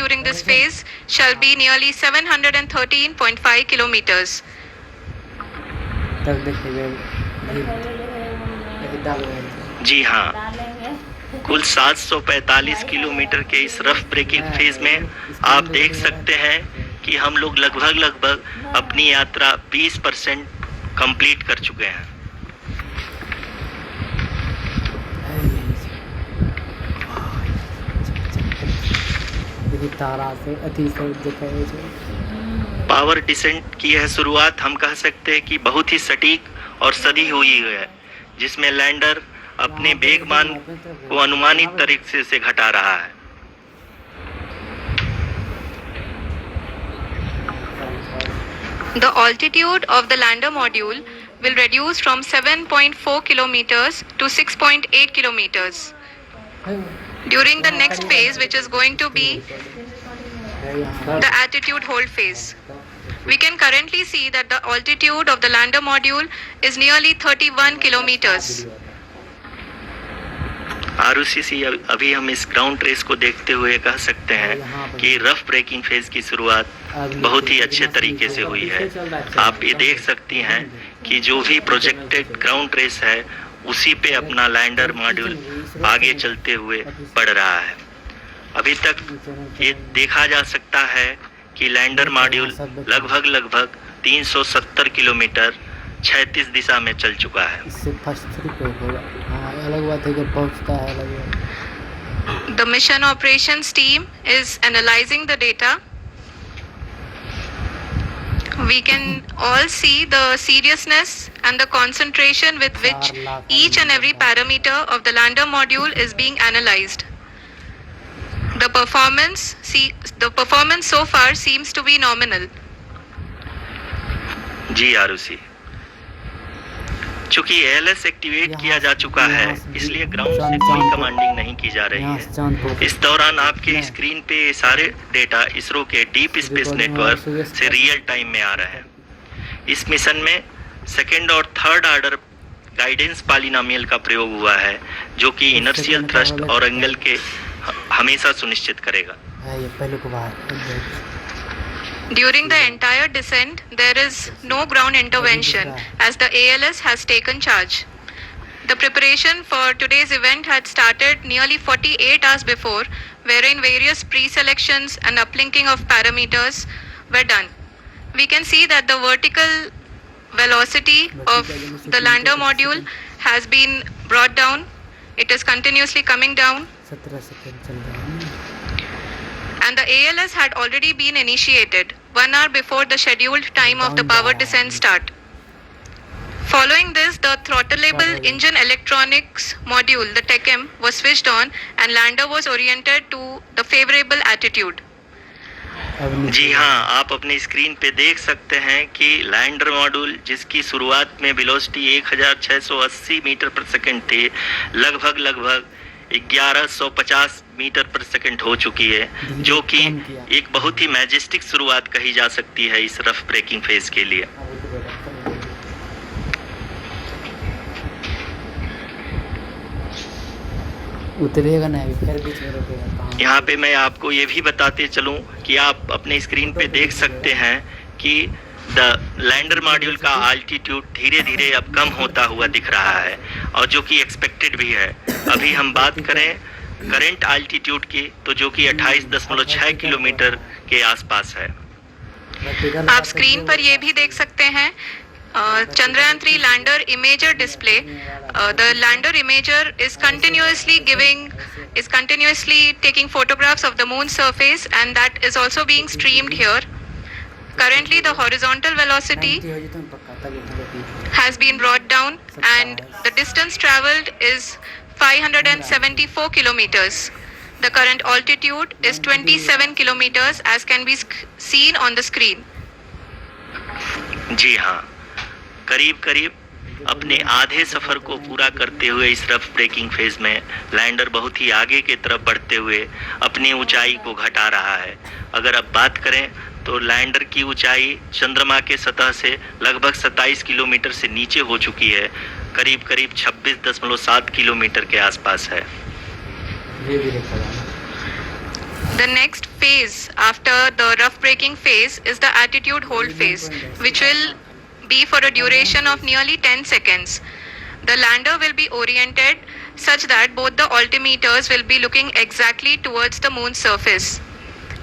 during this phase shall be nearly 713.5 kilometers. जी हाँ, कुल 745 kilometre के इस रफ ब्रेकिंग फेज में आप देख सकते हैं कि हम लोग लगभग अपनी यात्रा 20% कंप्लीट कर चुके हैं। पावर डिसेंट की यह शुरुआत हम कह सकते हैं कि बहुत ही सटीक और सदी हुई है, जिसमें लैंडर अपने वेगमान को अनुमानित तरीके से घटा रहा है। The altitude of the lander module will reduce from 7.4 kilometers to 6.8 kilometers. During the next phase, which is going to be the attitude hold phase, we can currently see that the altitude of the lander module is nearly 31 kilometers. Arushi, अभी हम इस ground trace को देखते हुए कह सकते हैं कि रफ ब्रेकिंग फेज की शुरुआत बहुत ही अच्छे तरीके से हुई है। आप ये देख सकती हैं कि जो भी प्रोजेक्टेड ग्राउंड ट्रेस है उसी पे अपना लैंडर मॉड्यूल आगे चलते हुए बढ़ रहा है। अभी तक ये देखा जा सकता है कि लैंडर मॉड्यूल लगभग 370 किलोमीटर 36 दिशा में चल चुका है। The mission operations team is analyzing the data. We can all see the seriousness and the concentration with which each and every parameter of the lander module is being analyzed. The performance so far seems to be nominal. जी आरुषि, चूंकि ALS activate किया जा चुका है, इसलिए ground से कोई commanding नहीं की जा रही है। इस दौरान आपके स्क्रीन पे सारे डेटा इसरो के डीप स्पेस नेटवर्क से रियल टाइम में आ रहे हैं। इस मिशन में सेकेंड और थर्ड ऑर्डर गाइडेंस पॉलिनोमियल का प्रयोग हुआ है, जो कि इनर्शियल थ्रस्ट और एंगल के हमेशा सुनिश्चित करेगा। During the entire descent, there is no ground intervention as the ALS has taken charge. The preparation for today's event had started nearly 48 hours before, wherein various pre-selections and uplinking of parameters were done. We can see that the vertical velocity of the lander module has been brought down. It is continuously coming down. And the ALS had already been initiated 1 hour before the scheduled time of the power descent start. Following this, the throttleable engine electronics module, the TECM, was switched on and lander was oriented to the favorable attitude. जी हाँ, आप अपनी screen पे देख सकते हैं कि lander module जिसकी शुरुआत में वेलोसिटी 1680 मीटर पर सेकंड थी, लगभग 1150 मीटर पर सेकंड हो चुकी है, जो कि एक बहुत ही मैजेस्टिक शुरुआत कही जा सकती है इस रफ ब्रेकिंग फेज के लिए। उतरेगा नहीं, फिर बीच में रुकेगा। यहाँ पे मैं आपको ये भी बताते चलूँ कि आप अपने स्क्रीन पे देख सकते हैं कि द लैंडर मॉड्यूल का अल्टीट्यूड धीरे धीरे अब कम होता हुआ दिख रहा है, और जो कि एक्सपेक्टेड भी है। अभी हम बात करें करंट अल्टीट्यूड की, तो जो कि 28.6 किलोमीटर के आसपास है। आप स्क्रीन पर ये भी देख सकते हैं Chandrayaan 3 lander imager display. The lander imager is continuously taking photographs of the moon's surface, and that is also being streamed here. Currently, the horizontal velocity has been brought down, and the distance traveled is 574 kilometers. The current altitude is 27 kilometers, as can be seen on the screen. जी हाँ, करीब अपने आधे सफर को पूरा करते हुए इस rough breaking phase में लैंडर बहुत ही आगे की तरफ बढ़ते हुए अपनी ऊंचाई को घटा रहा है। अगर अब बात करें तो लैंडर की ऊंचाई चंद्रमा के सतह से लगभग 27 किलोमीटर से नीचे हो चुकी है, करीब 26.7 किलोमीटर के आसपास है। The next phase after the rough braking phase is the attitude hold phase, which will be for a duration of nearly 10 seconds. The lander will be oriented such that both the altimeters will be looking exactly towards the moon's surface.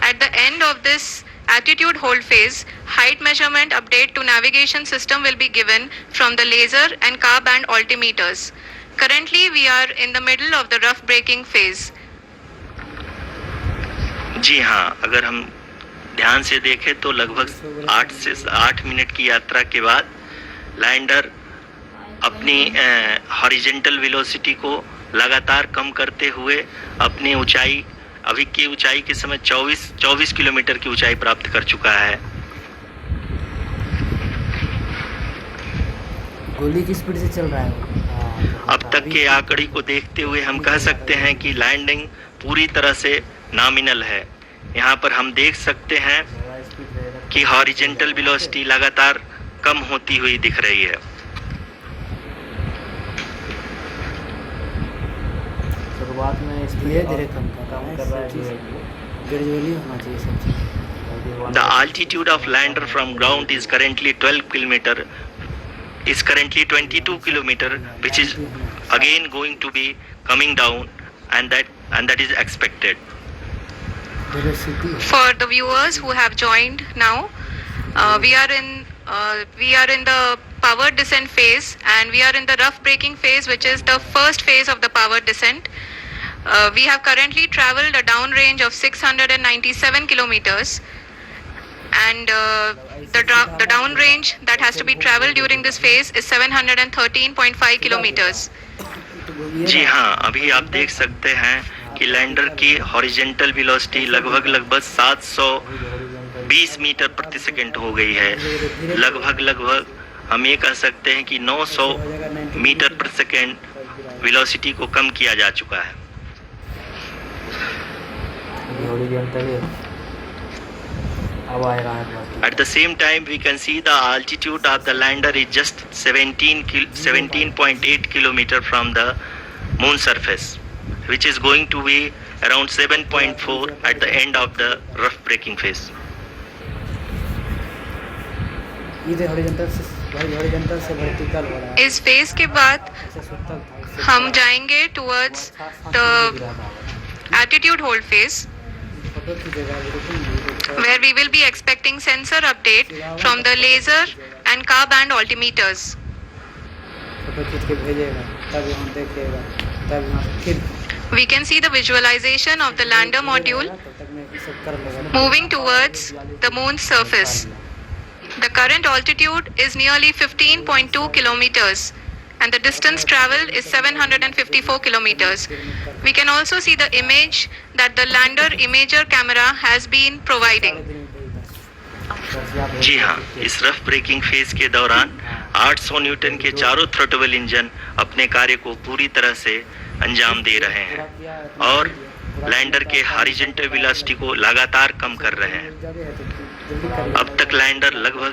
At the end of this attitude hold phase, height measurement update to navigation system will be given from the laser and car band altimeters. Currently, we are in the middle of the rough braking phase. जी हाँ, अगर हम ध्यान से देखें तो लगभग 8 से 8 minute की यात्रा के बाद लैंडर अपनी हॉरिजेंटल वेलोसिटी को लगातार कम करते हुए अपनी ऊंचाई, अभी की ऊंचाई के समय 24 किलोमीटर की ऊंचाई प्राप्त कर चुका है। गोली की स्पीड से चल रहा है। अब तक के आंकड़े को देखते हुए हम कह सकते हैं कि लैंडिंग पूरी तरह से नॉमिनल है। यहाँ पर हम देख सकते हैं कि हॉरिजेंटल वेलोसिटी लगातार कम होती हुई दिख रही है। शुरुआत में धीरे धीरे कम कर रहा है, ग्रेजुअली होना चाहिए सब चीज़। The altitude of lander from ground is currently 12 kilometer, is currently 22 kilometer, which is again going to be coming down, and that is expected. For the viewers who have joined now, we are in the power descent phase, and we are in the rough braking phase, which is the first phase of the power descent. We have currently traveled a downrange of 697 kilometers, and the downrange that has to be traveled during this phase is 713.5 kilometers. जी हाँ, अभी आप देख सकते हैं कि lander की horizontal velocity लगभग 720 metre प्रति सेकंड हो गई है। लगभग हम ये कह सकते हैं कि 900 मीटर प्रति सेकंड वेलोसिटी को कम किया जा चुका है। At the same time, we can see the altitude of the lander is just 17.8 kilometer from the moon surface, which is going to be around 7.4 at the end of the rough braking phase. इस phase के बाद हम जाएंगे towards the attitude hold phase, where we will be expecting sensor update from the laser and car band altimeters. We can see the visualization of the lander module moving towards the moon's surface. The current altitude is nearly 15.2 kilometers, and the distance traveled is 754 kilometers. We can also see the image that the lander imager camera has been providing. जी हाँ, इस rough breaking phase के दौरान 800 Newton के चारों throttle engine अपने कार्य को पूरी तरह से अंजाम दे रहे हैं और लैंडर के हॉरिजॉन्टल वेलोसिटी को लगातार कम कर रहे हैं। अब तक लैंडर लगभग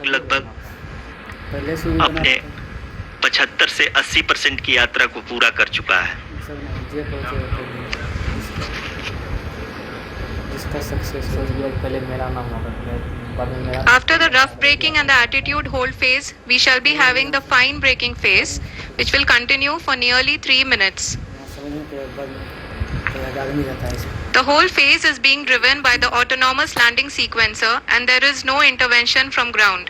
अपने 75 से 80% की यात्रा को पूरा कर चुका है। After the rough braking and the attitude hold phase, we shall be having the fine braking phase, which will continue for nearly 3 minutes. The whole phase is being driven by the autonomous landing sequencer, and there is no intervention from ground.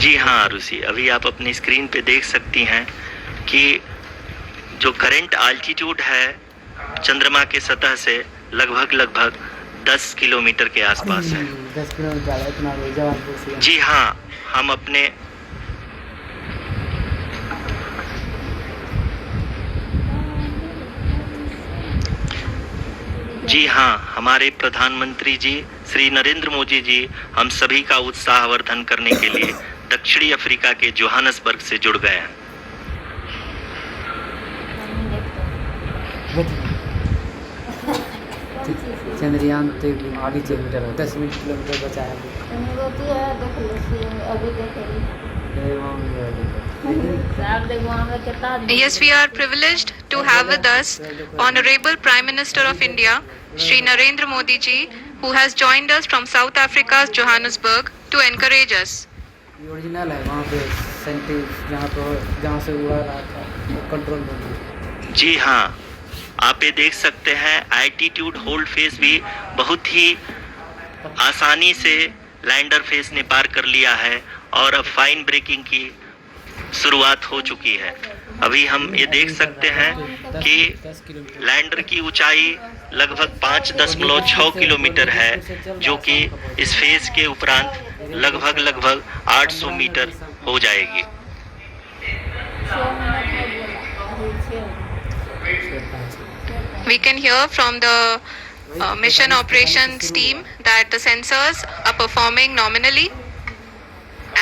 जी हाँ रुचि, अभी आप अपनी screen पे देख सकती हैं कि जो करंट आल्टीट्यूड है चंद्रमा के सतह से लगभग 10 किलोमीटर के आसपास है। 10 किलोमीटर इतना जी हाँ, हम अपने जी हाँ, हमारे प्रधानमंत्री जी श्री नरेंद्र मोदी जी हम सभी का उत्साहवर्धन करने के लिए दक्षिणी अफ्रीका के जोहान्सबर्ग से जुड़ गए हैं। चंद्रयान तो आगे 10 किलोमीटर बचा है। Yes, we are privileged to have with us Honorable Prime Minister of India, Shri Narendra Modi ji, who has joined us from South Africa's Johannesburg to encourage us. ये ओरिजिनल है, वहाँ पे सेंटिव जहाँ से उड़ा रहा था वो कंट्रोल बन गया। जी हाँ, आप ये देख सकते हैं एल्टीट्यूड होल्ड फेज भी बहुत ही आसानी से लैंडर फेज ने पार कर लिया है और अब फाइन ब्रेकिंग की शुरुआत हो चुकी है। अभी हम ये देख सकते हैं कि लैंडर की ऊंचाई लगभग 5.6 किलोमीटर है, जो कि इस फेज के उपरांत लगभग 800 मीटर हो जाएगी। We can hear from the mission operations team that the sensors are performing nominally,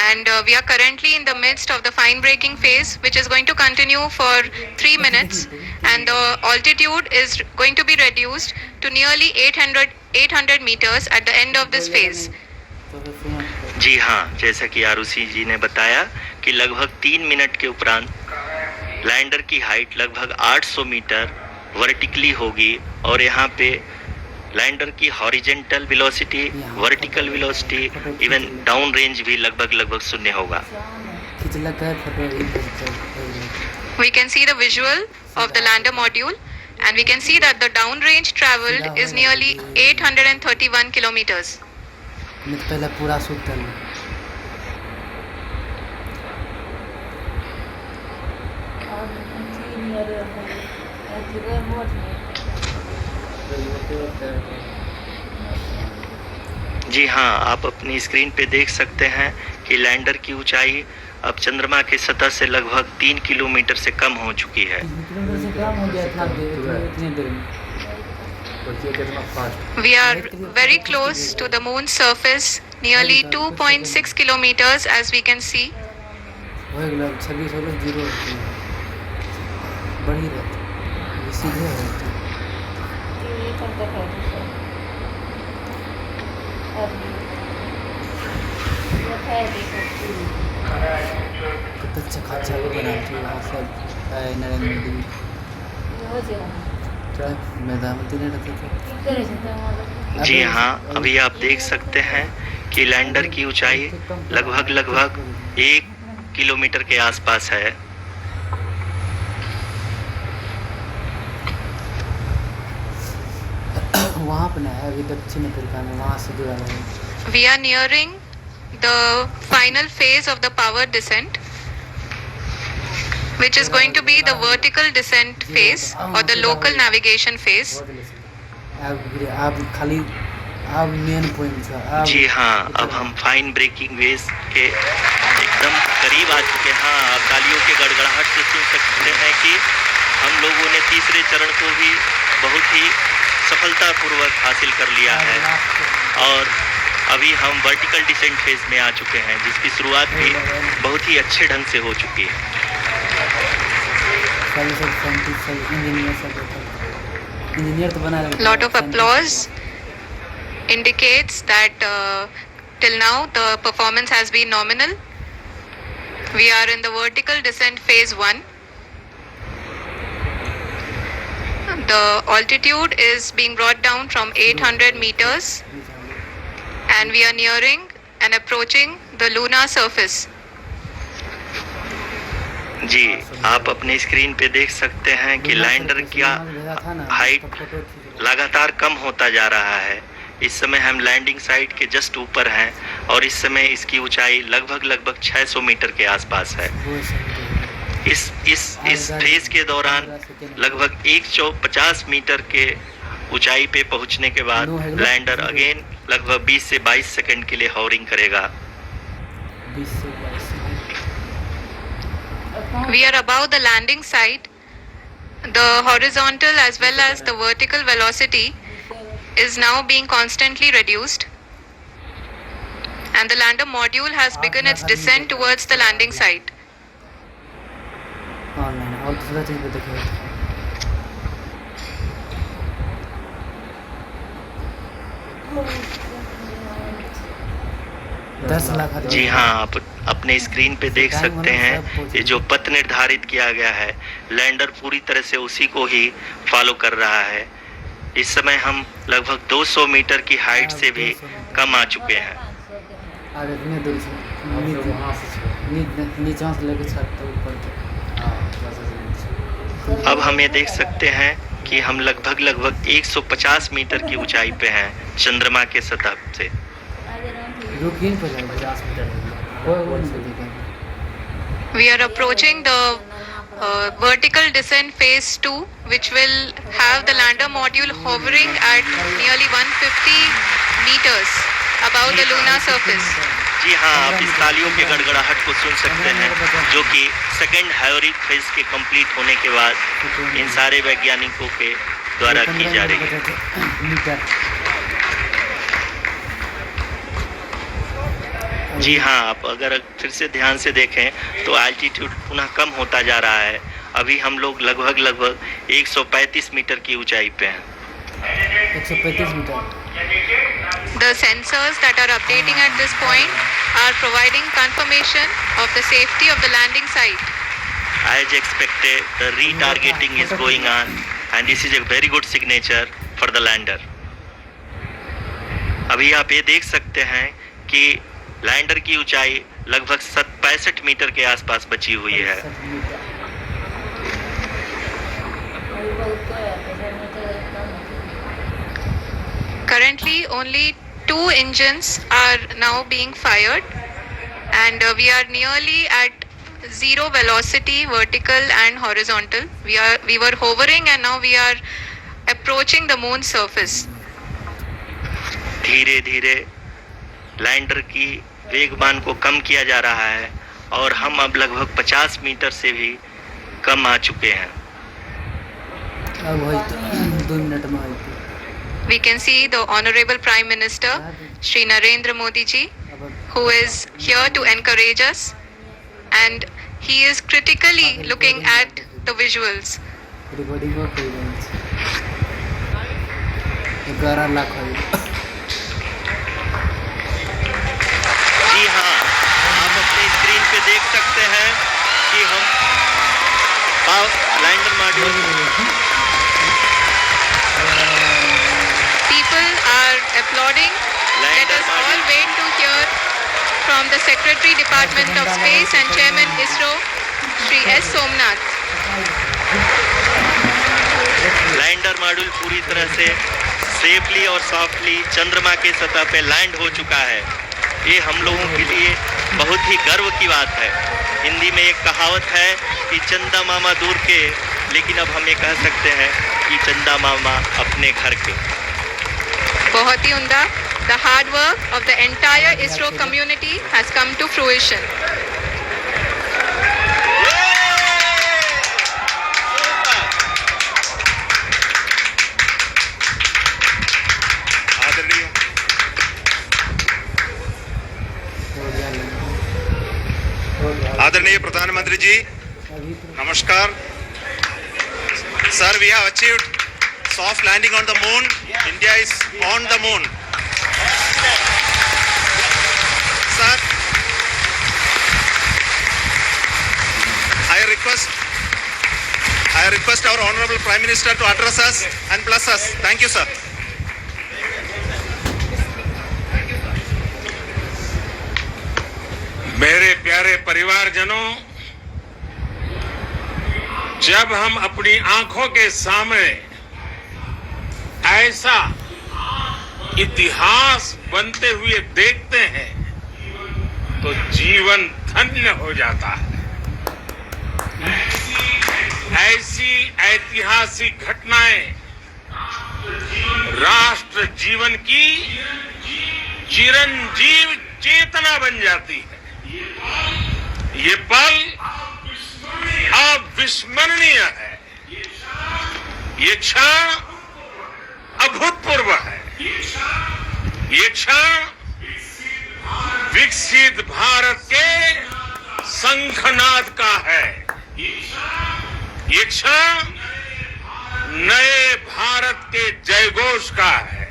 and we are currently in the midst of the fine braking phase, which is going to continue for 3 minutes, and the altitude is going to be reduced to nearly 800 meters at the end of this phase. जी हाँ, जैसा कि आरुषि जी ने बताया कि लगभग 3 minute के उपरांत lander की हाइट लगभग 800 मीटर वर्टिकली होगी और यहाँ पे लैंडर की horizontal velocity, vertical velocity, even down range भी लगभग शून्य होगा। We can see the visual of the lander module, and we can see that the downrange traveled is nearly 831 kilometers. पहले पूरा शूट कर लो। जी हाँ, आप अपनी स्क्रीन पे देख सकते हैं कि लैंडर की ऊंचाई अब चंद्रमा की सतह से लगभग 3 किलोमीटर से कम हो चुकी है। We are very close to the moon's surface, nearly 2.6 kilometers, as we can see. जी हाँ, अभी आप देख सकते हैं कि लैंडर की ऊंचाई लगभग 1 किलोमीटर के आसपास है। वहाँ पर है अभी दक्षिण अफ्रीका में, वहाँ से जुड़ा है। We are nearing the final phase of the power descent, which is going to be the vertical descent phase or the local navigation phase. जी हाँ, अब हम फाइन ब्रेकिंग वेज के एकदम करीब आ चुके हैं। हाँ, आप तालियों के गड़गड़ाहट से सुन सकते हैं कि हम लोगों ने तीसरे चरण को भी बहुत ही सफलतापूर्वक हासिल कर लिया है और अभी हम वर्टिकल डिसेंट फेज में आ चुके हैं, जिसकी शुरुआत भी बहुत ही अच्छे ढंग से हो चुकी है। Lot of applause indicates that till now the performance has been nominal. We are in the vertical descent phase 1. The altitude is being brought down from 800 meters, and we are nearing and approaching the lunar surface. जी, आप अपने screen पे देख सकते हैं कि lander का height लगातार कम होता जा रहा है। इस समय हम लैंडिंग साइट के जस्ट ऊपर हैं और इस समय इसकी ऊंचाई लगभग 600 मीटर के आसपास है। इस फेज के दौरान लगभग 150 मीटर के ऊंचाई पे पहुंचने के बाद लैंडर अगेन लगभग 20 से 22 सेकंड के लिए हॉवरिंग करेगा। We are above the landing site. The horizontal as well as the vertical velocity is now being constantly reduced, and the lander module has begun its descent towards the landing site. और दूसरा चीज पे देखिए, 10 लाख आदमी। जी हाँ, आप अपने screen पे देख सकते हैं ये जो पथ निर्धारित किया गया है, लैंडर पूरी तरह से उसी को ही फॉलो कर रहा है। इस समय हम लगभग 200 मीटर की हाइट से भी कम आ चुके हैं। अब इतने दूर से नीचे से लेकर छत तक ऊपर तक। अब हम ये देख सकते हैं कि हम लगभग 150 मीटर की ऊंचाई पे हैं चंद्रमा के सतह से। रुकिए 50 metre. We are approaching the vertical descent phase 2, which will have the lander module hovering at nearly 150 meters above the lunar surface. जी हाँ, आप इस तालियों के गड़गड़ाहट को सुन सकते हैं, जो कि सेकेंड हायोरिक फेज के कंप्लीट होने के बाद इन सारे वैज्ञानिकों के द्वारा की जा रही है। जी हाँ, आप अगर फिर से ध्यान से देखें तो एल्टीट्यूड पुनः कम होता जा रहा है। अभी हम लोग लगभग 135 मीटर की ऊंचाई पे हैं। 135 metre. The sensors that are updating at this point are providing confirmation of the safety of the landing site. As expected, the retargeting is going on and this is a very good signature for the lander. अभी आप ये देख सकते हैं कि lander की ऊंचाई लगभग 65 मीटर के आसपास बची हुई है। Currently, only 2 engines are now being fired, and we are nearly at zero velocity, vertical and horizontal. We were hovering, and now we are approaching the moon's surface. धीरे धीरे लैंडर की वेगमान को कम किया जा रहा है और हम अब लगभग 50 मीटर से भी कम आ चुके हैं। अब वही 2 मिनट में आई। We can see the Honorable Prime Minister, Shri Narendra Modi ji, who is here to encourage us, and he is critically looking at the visuals. Recording हो गई है। 11 लाख हुई। जी हाँ, आप अपने स्क्रीन पे देख सकते हैं कि हम lander module People are applauding. Let us all wait to hear from the Secretary Department of Space and Chairman ISRO, Shri S. Somnath. Lander module पूरी तरह से सेफली और सॉफ्टली चंद्रमा के सतह पे लैंड हो चुका है। ये हम लोगों के लिए बहुत ही गर्व की बात है। हिंदी में एक कहावत है कि चंदा मामा दूर के, लेकिन अब हम ये कह सकते हैं कि चंदा मामा अपने घर के। बहुत ही उम्दा. The hard work of the entire ISRO community has come to fruition. आदरणीय प्रधानमंत्री जी, नमस्कार sir. We have achieved soft landing on the moon. India is on the moon. Sir, I request our Honorable Prime Minister to address us and bless us. Thank you, sir. मेरे प्यारे परिवारजनों, जब हम अपनी आंखों के सामने ऐसा इतिहास बनते हुए देखते हैं तो जीवन धन्य हो जाता है। ऐसी ऐतिहासिक घटनाएं राष्ट्र जीवन की चिरंजीव चेतना बन जाती है। ये पल अविस्मरणीय है। ये क्षण अभूतपूर्व है। ये क्षण विकसित भारत के शंखनाद का है। ये क्षण नए भारत के जयघोष का है।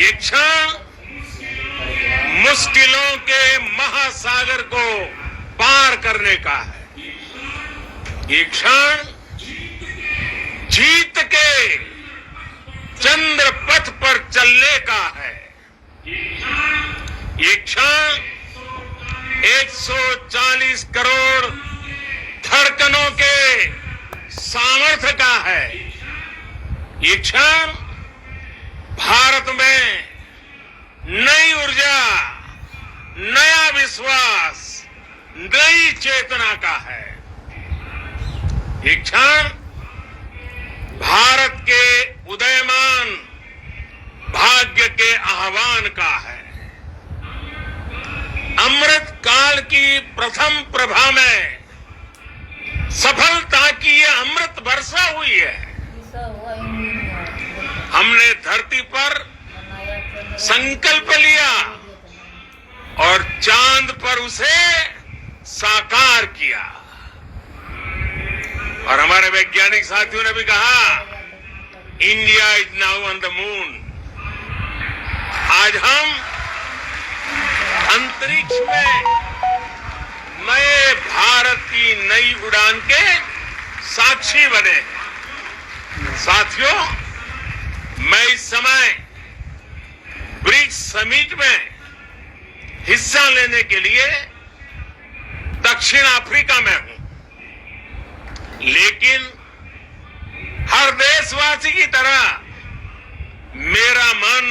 ये क्षण मुश्किलों के महासागर को पार करने का है। ये क्षण जीत के चंद्र पथ पर चलने का है। ये क्षण 140 करोड़ धड़कनों के सामर्थ्य का है। ये क्षण भारत में नई ऊर्जा, नया विश्वास, नई चेतना का है। ये क्षण भारत के उदयमान भाग्य के आह्वान का है। अमृत काल की प्रथम प्रभा में सफलता की ये अमृत वर्षा हुई है। हमने धरती पर संकल्प लिया और चांद पर उसे साकार किया। और हमारे वैज्ञानिक साथियों ने भी कहा, India is now on the moon. आज हम अंतरिक्ष में नए भारत की नई उड़ान के साक्षी बने। साथियों, मैं इस समय ब्रिक्स समिट में हिस्सा लेने के लिए दक्षिण अफ्रीका में हूं, लेकिन हर देशवासी की तरह मेरा मन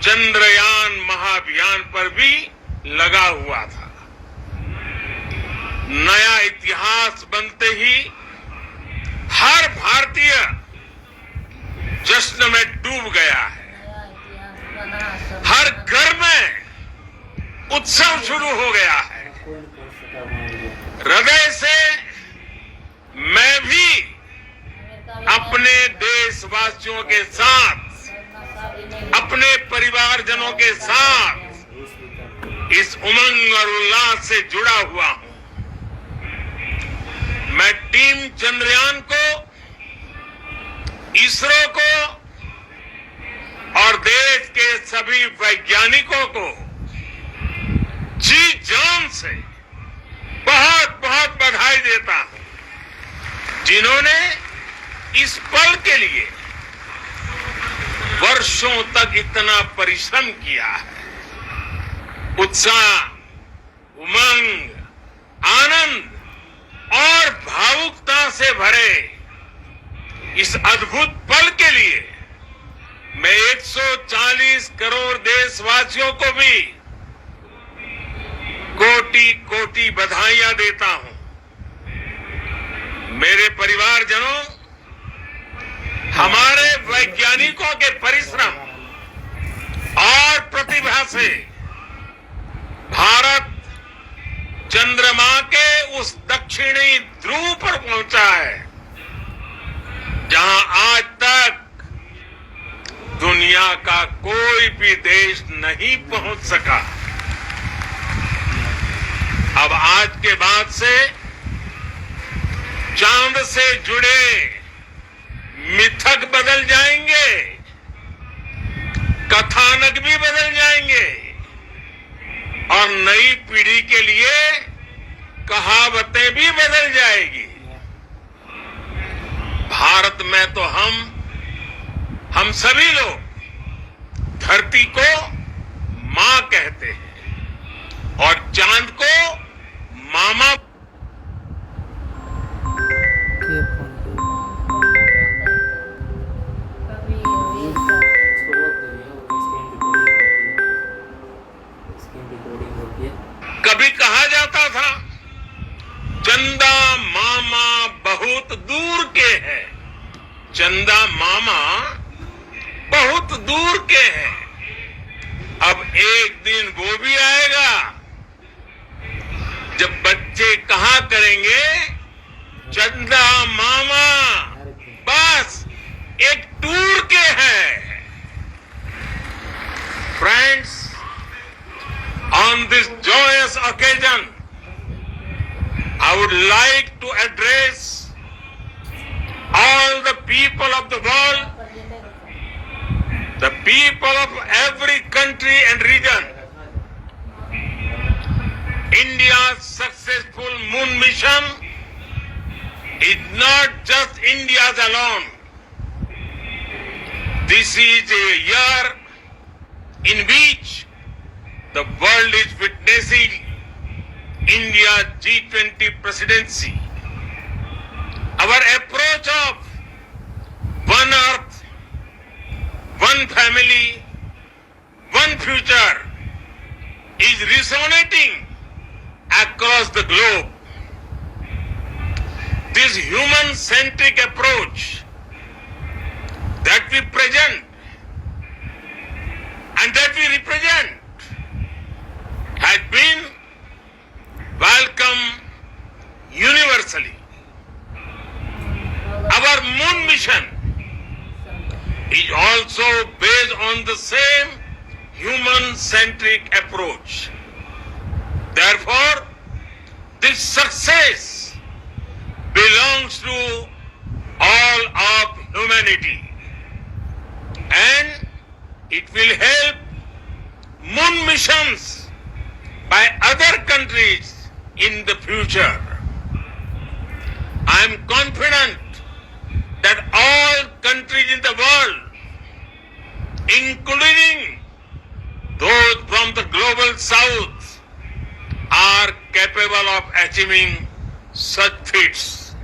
चंद्रयान महाअभियान पर भी लगा हुआ था। नया इतिहास बनते ही हर भारतीय जश्न में डूब गया है। हर घर में उत्सव शुरू हो गया है। हृदय से मैं भी अपने देशवासियों के साथ, अपने परिवारजनों के साथ इस उमंग और उल्लास से जुड़ा हुआ हूं। मैं टीम चंद्रयान को, इसरो को और देश के सभी वैज्ञानिकों को जी जान से बहुत बहुत बधाई देता हूं, जिन्होंने इस पल के लिए वर्षों तक इतना परिश्रम किया है। उत्साह, उमंग, आनंद और भावुकता से भरे इस अद्भुत पल के लिए मैं 140 करोड़ देशवासियों को भी कोटि कोटि बधाइयां देता हूं। मेरे परिवारजनों, हमारे वैज्ञानिकों के परिश्रम और प्रतिभा से भारत चंद्रमा के उस दक्षिणी ध्रुव पर पहुंचा है, जहां आज तक दुनिया का कोई भी देश नहीं पहुंच सका। अब आज के बाद से चांद से जुड़े मिथक बदल जाएंगे, कथानक भी बदल जाएंगे और नई पीढ़ी के लिए कहावतें भी बदल जाएगी। भारत में तो हम सभी लोग धरती को मां कहते हैं और चांद को मामा। कभी कहा जाता था चंदा मामा बहुत दूर के हैं, चंदा मामा बहुत दूर के हैं। अब एक दिन वो भी आएगा जब बच्चे कहा करेंगे चंदा मामा बस एक टूर के हैं। Friends, on this joyous occasion, I would like to address all the people of the world, the people of every country and region, India's successful moon mission is not just India's alone. This is a year in which the world is witnessing India's G20 presidency. Our approach of one earth, one family, one future is resonating across the globe. This human-centric approach that we present and that we represent has been welcomed universally. Our moon mission is also based on the same human-centric approach. Therefore, this success belongs to all of humanity, and it will help moon missions by other countries in the future. I am confident that all countries in the world, including those from the global south, are capable of achieving such feats.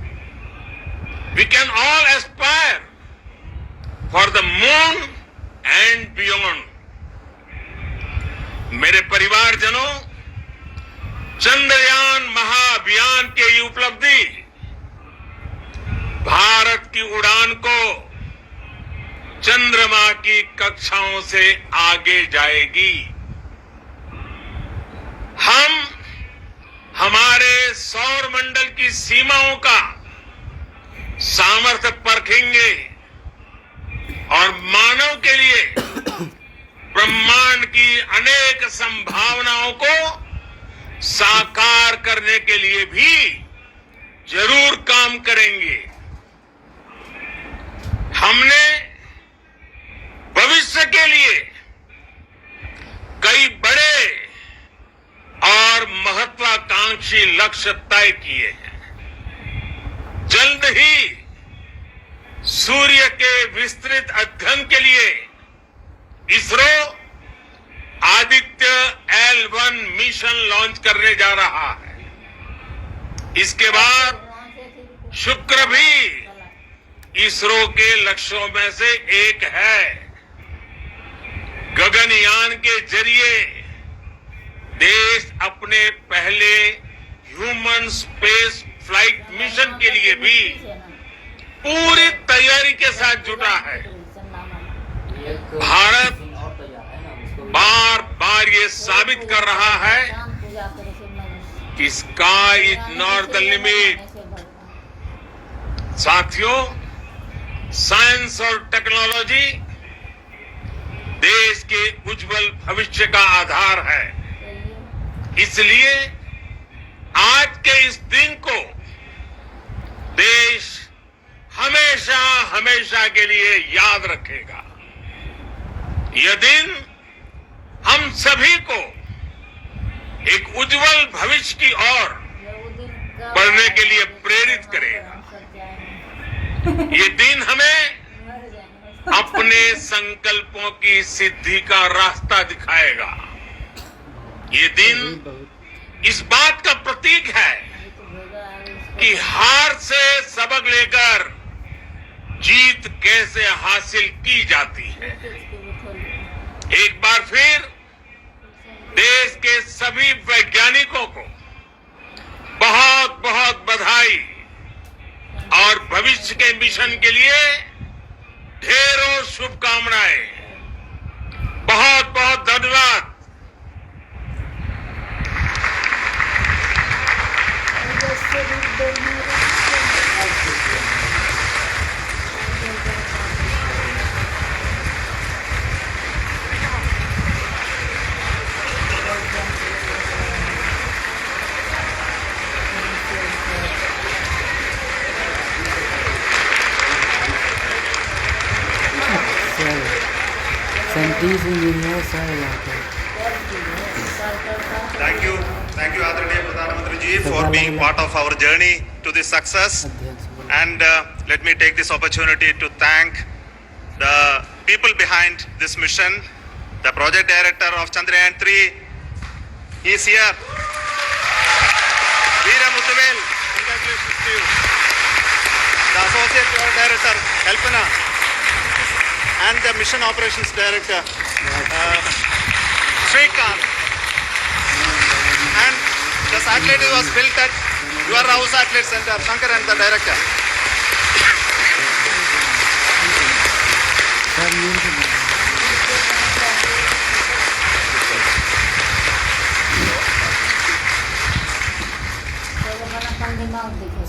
We can all aspire for the moon and beyond. मेरे परिवारजनों, चंद्रयान महाअभियान की ये उपलब्धि भारत की उड़ान को चंद्रमा की कक्षाओं से आगे जाएगी। हम हमारे सौर मंडल की सीमाओं का सामर्थ्य परखेंगे और मानव के लिए ब्रह्मांड की अनेक संभावनाओं को साकार करने के लिए भी जरूर काम करेंगे। हमने भविष्य के लिए कई बड़े और महत्वाकांक्षी लक्ष्य तय किए हैं। जल्द ही सूर्य के विस्तृत अध्ययन के लिए ISRO Aditya L1 mission launch करने जा रहा है। इसके बाद शुक्र भी इसरो के लक्ष्यों में से एक है। गगनयान के जरिए देश अपने पहले ह्यूमन स्पेस फ्लाइट मिशन के लिए भी पूरी तैयारी के साथ जुटा है। भारत बार बार ये साबित कर रहा है कि sky is not the limit. साथियों, साइंस और टेक्नोलॉजी देश के उज्जवल भविष्य का आधार है। इसलिए आज के इस दिन को देश हमेशा हमेशा के लिए याद रखेगा। यह दिन हम सभी को एक उज्जवल भविष्य की ओर बढ़ने के लिए प्रेरित करेगा। ये दिन हमें अपने संकल्पों की सिद्धि का रास्ता दिखाएगा। ये दिन इस बात का प्रतीक है कि हार से सबक लेकर जीत कैसे हासिल की जाती है। एक बार फिर देश के सभी वैज्ञानिकों को बहुत बहुत बधाई और भविष्य के मिशन के लिए ढेरों शुभकामनाएं। बहुत बहुत धन्यवाद। साइंटिस्ट इंजीनियर सर यहाँ पे। Thank you, Adri. ji, for being part of our journey to this success. And let me take this opportunity to thank the people behind this mission. The project director of Chandrayaan 3, he is here. Veera Muthuvel, congratulations to you. The associate director, Kalpana, and the mission operations director, Srikanth. And the satellite was built at your house satellite center, Shankar, and the director.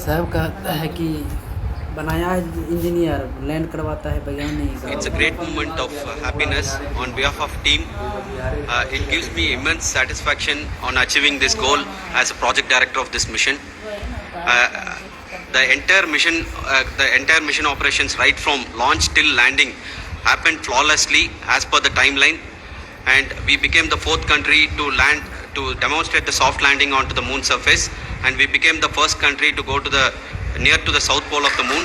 साहब कहता है कि बनाया है engineer, land करवाता है वैज्ञानिक. It's a great moment of happiness on behalf of team. It gives me immense satisfaction on achieving this goal as a project director of this mission. The entire mission operations right from launch till landing happened flawlessly as per the timeline, and we became the fourth country to land to demonstrate the soft landing onto the moon surface, and we became the first country to go to the near to the south pole of the moon.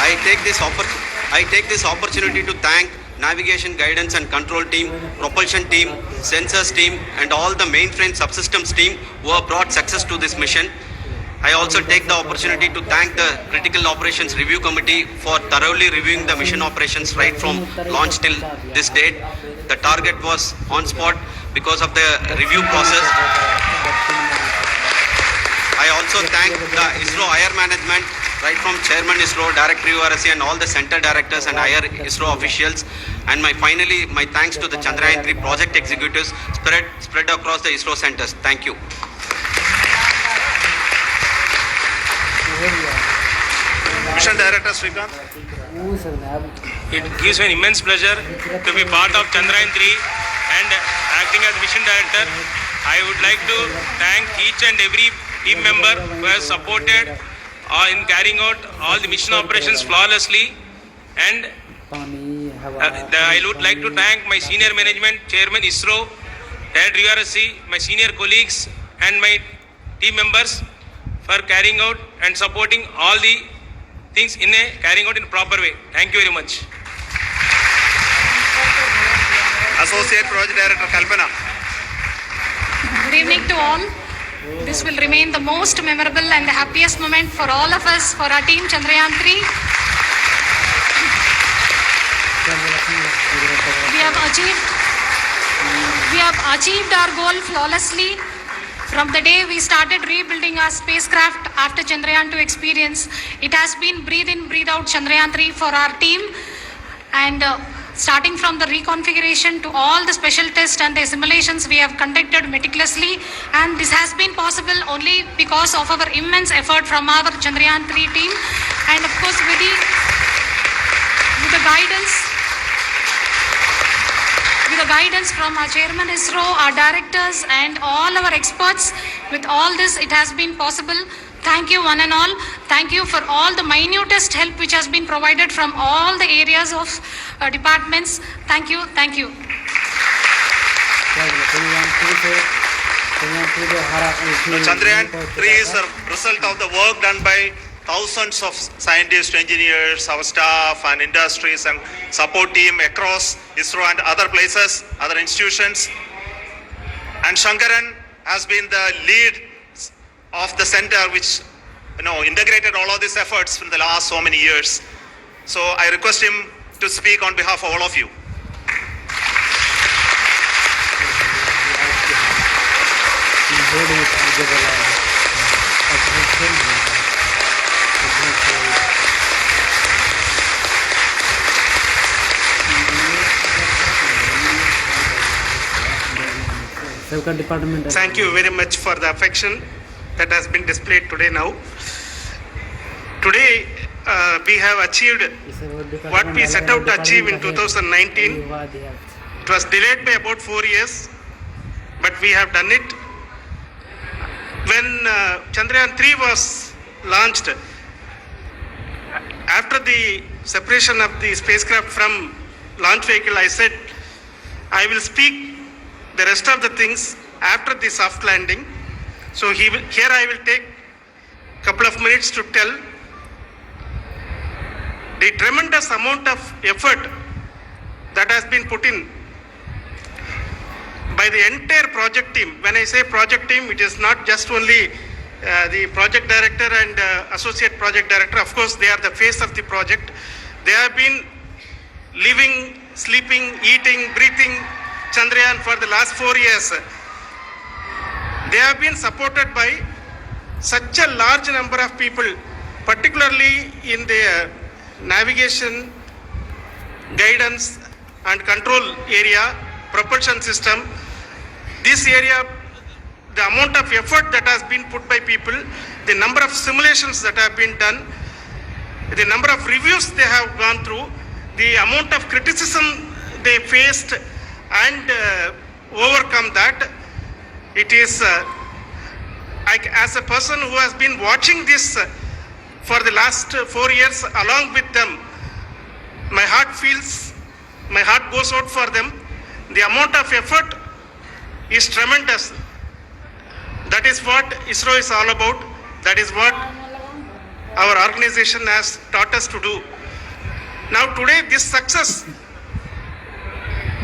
I take this opportunity to thank navigation, guidance and control team, propulsion team, sensors team and all the mainframe subsystems team who have brought success to this mission. I also take the opportunity to thank the Critical Operations Review Committee for thoroughly reviewing the mission operations right from launch till this date. The target was on spot because of the review process. I also thank the ISRO higher management right from Chairman ISRO, Director URSC and all the center directors and higher ISRO officials. And finally, my thanks to the Chandrayaan 3 project executives spread across the ISRO centers. Thank you. Mission Director Srikanth. It gives me an immense pleasure to be part of Chandrayaan 3 and acting as Mission Director. I would like to thank each and every team member who has supported in carrying out all the mission operations flawlessly, and I would like to thank my senior management, Chairman ISRO, Director URSC, my senior colleagues and my team members for carrying out and supporting all the things carrying out in a proper way. Thank you very much. Associate Project Director Kalpana. Good evening to all. This will remain the most memorable and the happiest moment for all of us, for our team Chandrayaan 3. We have achieved our goal flawlessly. From the day we started rebuilding our spacecraft after Chandrayaan 2 experience, it has been breathe in, breathe out Chandrayaan 3 for our team. And starting from the reconfiguration to all the special tests and the simulations we have conducted meticulously, and this has been possible only because of our immense effort from our Chandrayaan 3 team, and of course with the guidance from our Chairman ISRO, our directors and all our experts. With all this, it has been possible. Thank you one and all. Thank you for all the minutest help which has been provided from all the areas of departments. Thank you. Thank you. Chandrayaan 3 is a result of the work done by thousands of scientists, engineers, our staff and industries and support team across ISRO and other places, other institutions. And Shankaran has been the lead of the center which integrated all of these efforts in the last so many years. So I request him to speak on behalf of all of you. Thank you very much for the affection that has been displayed today now. Today we have achieved what we set out to achieve in 2019. It was delayed by about 4 years, but we have done it. When Chandrayaan 3 was launched, after the separation of the spacecraft from launch vehicle, I said I will speak the rest of the things after the soft landing. So here I will take a couple of minutes to tell the tremendous amount of effort that has been put in by the entire project team. When I say project team, it is not just only the project director and associate project director. Of course, they are the face of the project. They have been living, sleeping, eating, breathing Chandrayaan for the last 4 years. They have been supported by such a large number of people, particularly in the navigation, guidance and control area, propulsion system. This area, the amount of effort that has been put by people, the number of simulations that have been done, the number of reviews they have gone through, the amount of criticism they faced and overcome that. It is, as a person who has been watching this for the last 4 years along with them, my heart goes out for them. The amount of effort is tremendous. That is what ISRO is all about. That is what our organization has taught us to do. Now today this success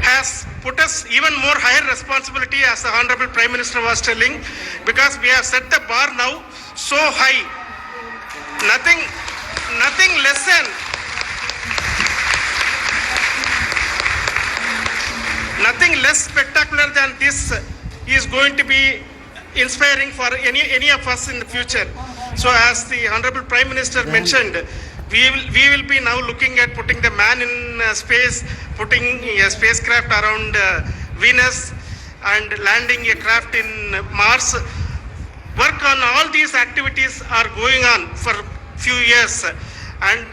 has put us even more higher responsibility, as the Honorable Prime Minister was telling, because we have set the bar now so high. Nothing less than nothing less spectacular than this is going to be inspiring for any of us in the future. So as the Honorable Prime Minister mentioned, we will be now looking at putting the man in space, putting a spacecraft around Venus and landing a craft in Mars. Work on all these activities are going on for few years, and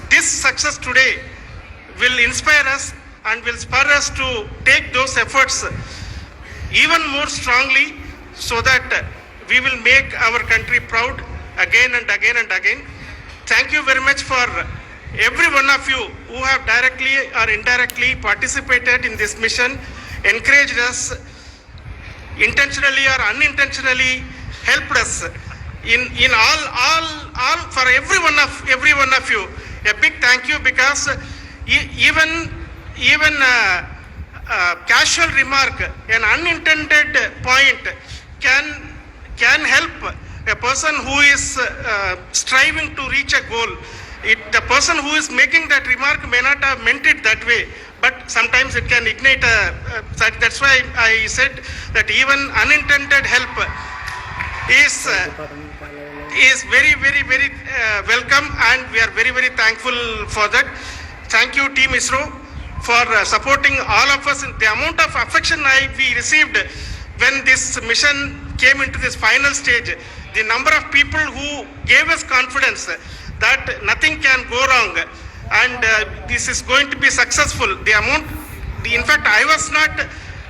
this success today will inspire us and will spur us to take those efforts even more strongly, so that we will make our country proud again and again and again. Thank you very much for every one of you who have directly or indirectly participated in this mission, encouraged us, intentionally or unintentionally helped us in all for every one of you. A big thank you, because even casual remark, an unintended point can help a person who is striving to reach a goal. The person who is making that remark may not have meant it that way, but sometimes it can ignite that's why I said that even unintended help is very welcome, and we are very thankful for that. Thank you, Team ISRO, for supporting all of us. The amount of affection we received when this mission came into this final stage, the number of people who gave us confidence that nothing can go wrong and this is going to be successful. In fact, I was not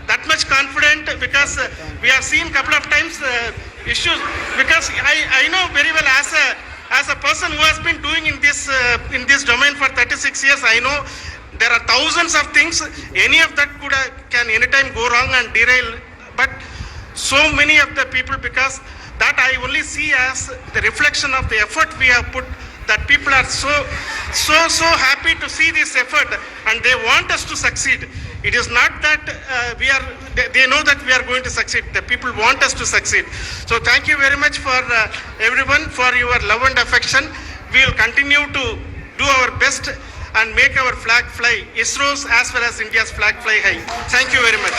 that much confident, because we have seen couple of times issues, because I know very well as a person who has been doing in this domain for 36 years, I know there are thousands of things. Any of that can anytime go wrong and derail, but so many of the people, because that I only see as the reflection of the effort we have put, that people are so happy to see this effort and they want us to succeed. It is not that they know that we are going to succeed. The people want us to succeed. So thank you very much for everyone for your love and affection. We will continue to do our best and make our flag fly, ISRO's as well as India's flag fly high. Thank you very much.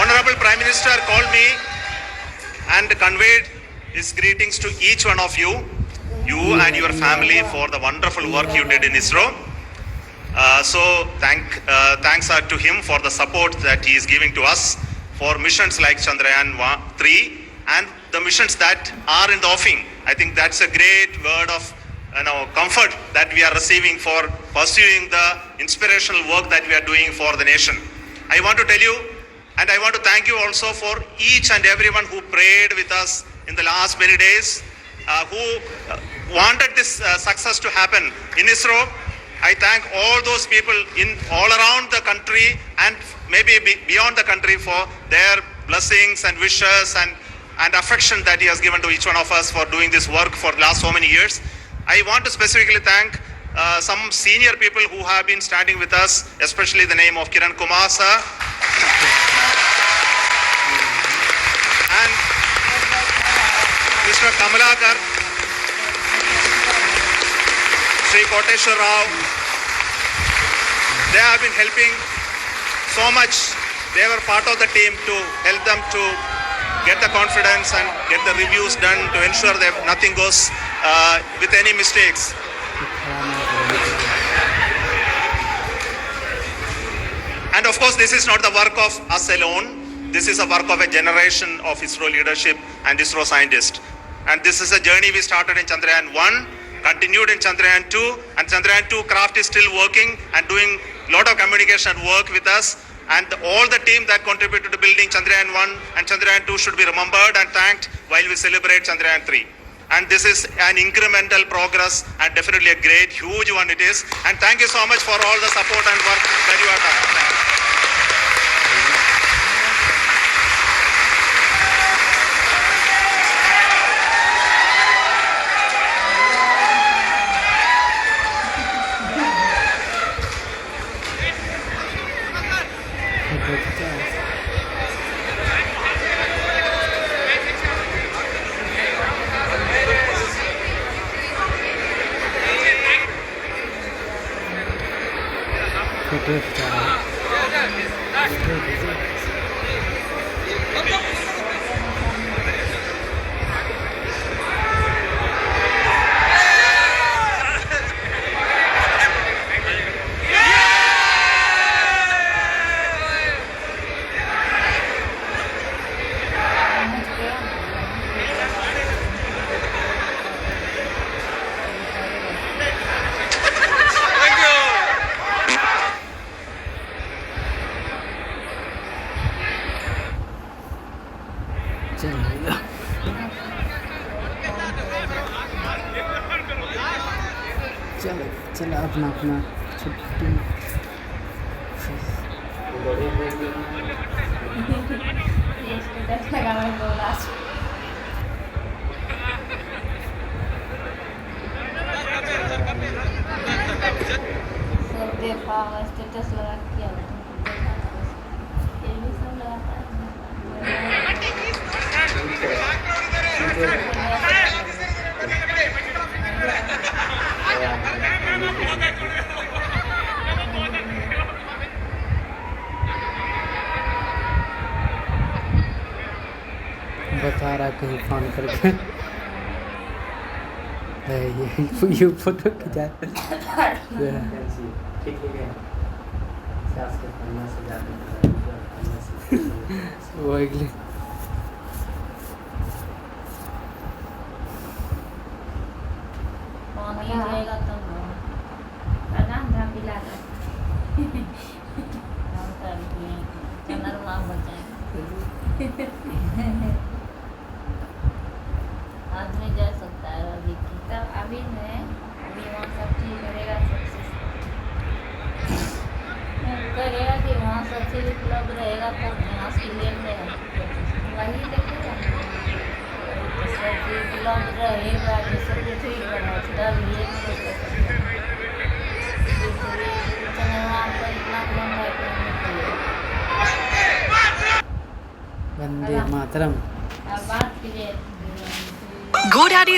Honorable Prime Minister called me and conveyed his greetings to each one of you and your family, for the wonderful work you did in ISRO. So thanks to him for the support that he is giving to us for missions like Chandrayaan 3 and the missions that are in the offing. I think that's a great word of comfort that we are receiving for pursuing the inspirational work that we are doing for the nation. I want to tell you, and I want to thank you also for each and everyone who prayed with us in the last many days, who wanted this success to happen in ISRO. I thank all those people in all around the country and maybe beyond the country for their blessings and wishes and affection that he has given to each one of us for doing this work for the last so many years. I want to specifically thank some senior people who have been standing with us, especially the name of Kiran Kumar sir and Mr. Kamalakar, Sri Koteshwar Rao. They have been helping so much. They were part of the team to help them to get the confidence and get the reviews done to ensure that nothing goes with any mistakes. And of course, this is not the work of us alone. This is a work of a generation of ISRO leadership and ISRO scientists. And this is a journey we started in Chandrayaan 1, continued in Chandrayaan 2, and Chandrayaan 2 craft is still working and doing a lot of communication work with us. And all the team that contributed to building Chandrayaan 1 and Chandrayaan 2 should be remembered and thanked while we celebrate Chandrayaan 3. And this is an incremental progress and definitely a great, huge one it is. And thank you so much for all the support and work that you have done. Thank you. चलो चलो अपना अपना छुट्टी status लगा किया ये भी सब लगाता बता रहा कहीं फोन करके ये फोटो खिंचा वो अगले पानी जाएगा तब प्रणाम धाम पिला दो हम कर दिए चंद्रमा बचाए आदमी जा सकता है अभी तब अभी नहीं अभी वहाँ सब चीज करेगा करेगा कि वहाँ सब चीज उपलब्ध रहेगा तब यहाँ से लेंगे वही देखेगा सब चीज उपलब्ध रहेगा जो सब कुछ ही बना तब ये चंद्रमा पर इतना लंबा वंदे मातरम बात कीजिए GoDaddy